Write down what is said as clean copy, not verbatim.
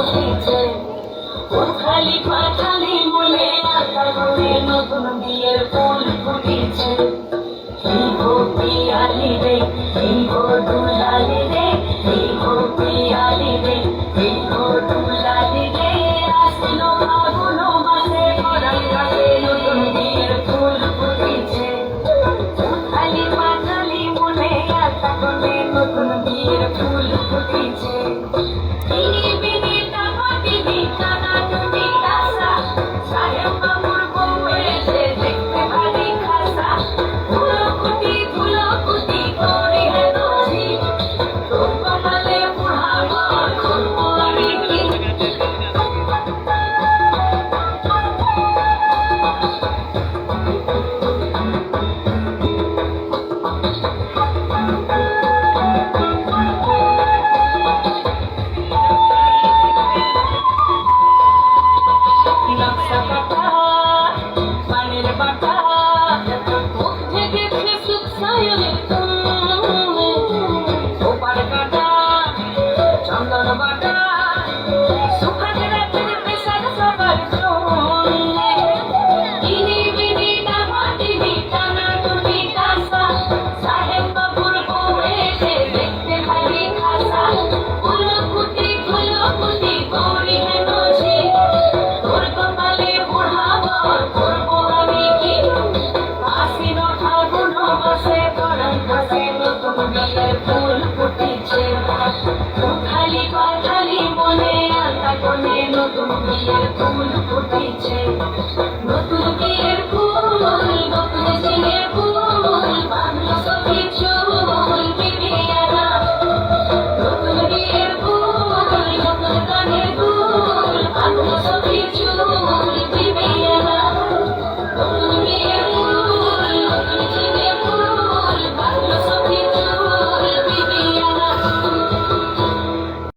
ফুটেছে। উথালি পাথালি মনে আশা করে নতুন বিয়ের ফুল ফুটেছে। এই গো পিয়ালি রে, এই গো দুলালি রে, এই গো পিয়ালি রে, এই গো দুলালি রে। আসলো ফাগুন মাসে পরাণ ঘাটে নতুন বিয়ের ফুল ফুটেছে। উথালি পাথালি মনে আশা করে নতুন বিয়ের ফুল ফুটেছে। বিনি বিনি টাকা বিনি টানা টুনি টাসা, সাহেব বাবুর বউ এসে দেখতে ভারী খাসা। ধুলোকুটি করি হেনছি, তোর কপালে বুড়াবো করবো আমি কি। নকশা কাটা পানির বাটা, মুখ থেকে ফেসুক সায়নের তুমি। ওপার কাটা চন্দন বাটা, সুখাতে রাতের পেশার সবার জন্যে। বিনি বিনি টাকা বিনি টানা টুনি টাসা, সাহেব বাবুর বউ এসে দেখতে ভারী খাসা। ধুলোকুটি করি হেনছি, তোর কপালে বুড়াবো করবো আমি কি। আশ্বিন ফাগুন মাসে পরাণ ঘাটে নতুন বিয়ের ফুল ফুটেছে। উথালি পাথালি মনে আশা করে নতুন বিয়ের ফুল ফুটেছে।